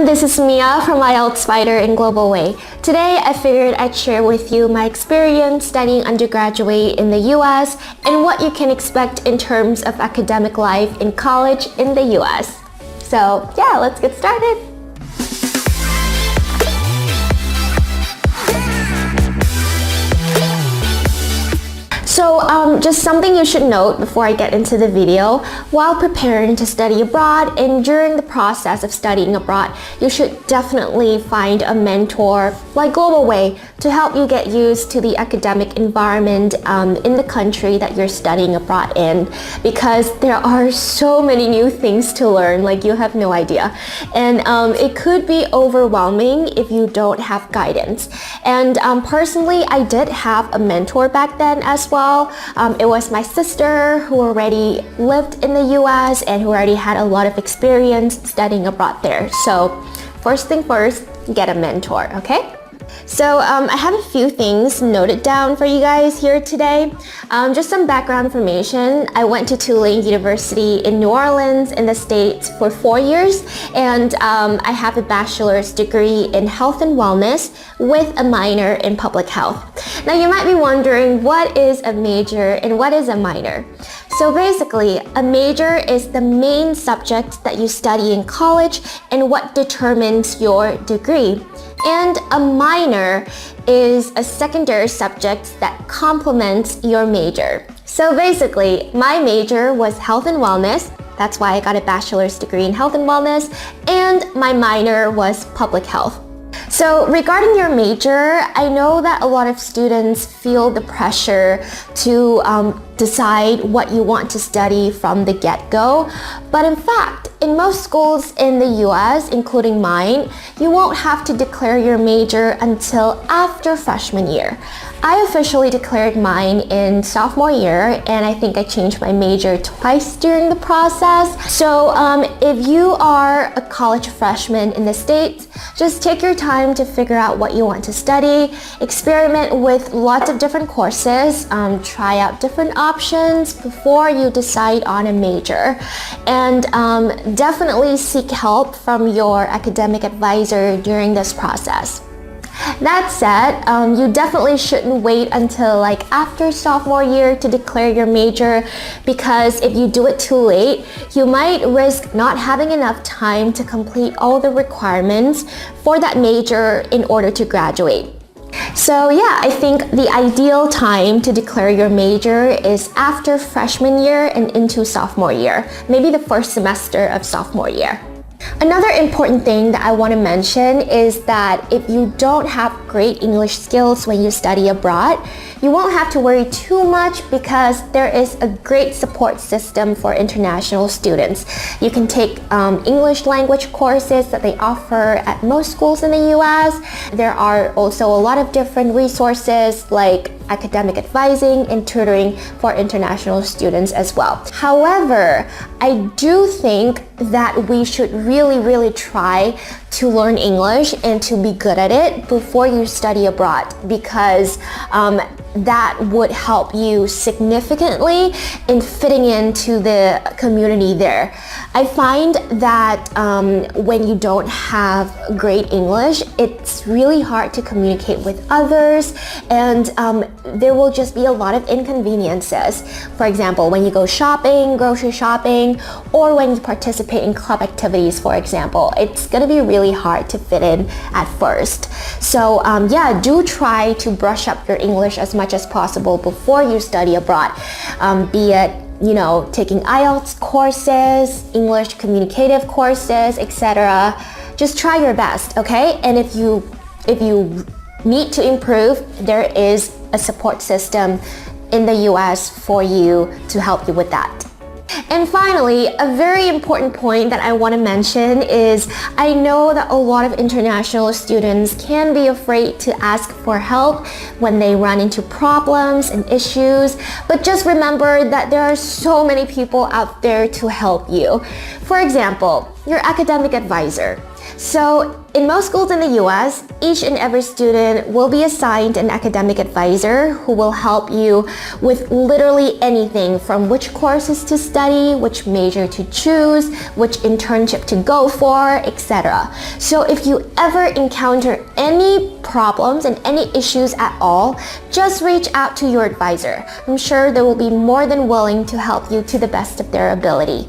this is Mia from Ielts Fighter in GLOBALWay. Today, I figured I'd share with you my experience studying undergraduate in the US and what you can expect in terms of academic life in college in the US. So yeah, let's get started. So just something you should note before I get into the video. While preparing to study abroad and during the process of studying abroad, you should definitely find a mentor like GLOBALWay to help you get used to the academic environment in the country that you're studying abroad in, because there are so many new things to learn, like you have no idea. And it could be overwhelming if you don't have guidance. And personally, I did have a mentor back then as well. It was my sister who already lived in the US and who already had a lot of experience studying abroad there. So first thing first, get a mentor, okay? So I have a few things noted down for you guys here today. Just some background information. I went to Tulane University in New Orleans in the States for 4 years, and I have a bachelor's degree in health and wellness with a minor in public health. Now you might be wondering, what is a major and what is a minor? So basically, a major is the main subject that you study in college and what determines your degree. And a minor is a secondary subject that complements your major. So basically, my major was health and wellness. That's why I got a bachelor's degree in health and wellness. And my minor was public health. So regarding your major, I know that a lot of students feel the pressure to decide what you want to study from the get-go. But in fact, in most schools in the US, including mine, you won't have to declare your major until after freshman year. I officially declared mine in sophomore year, and I think I changed my major twice during the process. So if you are a college freshman in the States, just take your time to figure out what you want to study, experiment with lots of different courses, try out different options before you decide on a major. And definitely seek help from your academic advisor during this process. That said, you definitely shouldn't wait until after sophomore year to declare your major, because if you do it too late, you might risk not having enough time to complete all the requirements for that major in order to graduate. So yeah, I think the ideal time to declare your major is after freshman year and into sophomore year, maybe the first semester of sophomore year. Another important thing that I want to mention is that if you don't have great English skills when you study abroad, you won't have to worry too much, because there is a great support system for international students. You can take English language courses that they offer at most schools in the US. There are also a lot of different resources like academic advising and tutoring for international students as well. However, I do think that we should really try to learn English and to be good at it before you study abroad, because that would help you significantly in fitting into the community there. I find that when you don't have great English, it's really hard to communicate with others, and there will just be a lot of inconveniences. For example, when you go shopping, grocery shopping, or when you participate in club activities, for example, it's gonna be really hard to fit in at first. So yeah, do try to brush up your English as much as possible before you study abroad, be it taking Ielts courses, English communicative courses, etc. Just try your best, okay? And if you need to improve, there is a support system in the US for you to help you with that. And finally, a very important point that I want to mention is I know that a lot of international students can be afraid to ask for help when they run into problems and issues, but just remember that there are so many people out there to help you. For example, your academic advisor. So in most schools in the US, each and every student will be assigned an academic advisor who will help you with literally anything from which courses to study, which major to choose, which internship to go for, etc. So if you ever encounter any problems and any issues at all, just reach out to your advisor. I'm sure they will be more than willing to help you to the best of their ability.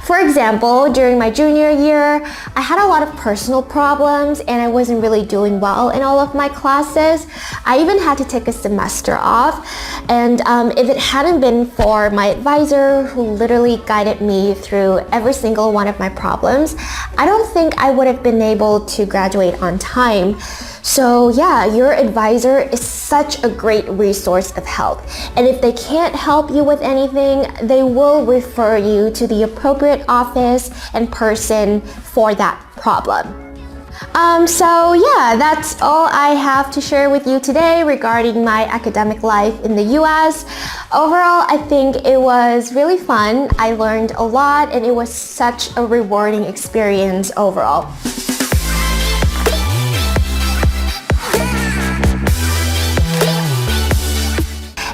For example, during my junior year, I had a lot of personal problems and I wasn't really doing well in all of my classes. I even had to take a semester off, and if it hadn't been for my advisor who literally guided me through every single one of my problems, I don't think I would have been able to graduate on time. So yeah, your advisor is such a great resource of help. And if they can't help you with anything, they will refer you to the appropriate office and person for that problem. So yeah, that's all I have to share with you today regarding my academic life in the US. Overall, I think it was really fun. I learned a lot and it was such a rewarding experience overall.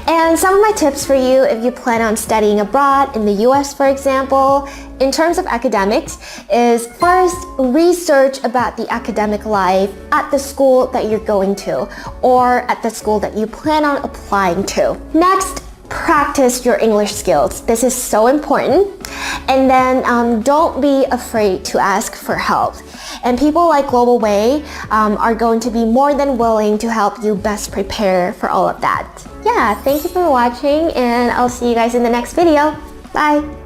And some of my tips for you if you plan on studying abroad in the US, for example, in terms of academics, is first research about the academic life at the school that you're going to or at the school that you plan on applying to. Next, practice your English skills. This is so important. And then don't be afraid to ask for help. And people like GLOBALWAY are going to be more than willing to help you best prepare for all of that. Yeah, thank you for watching and I'll see you guys in the next video. Bye!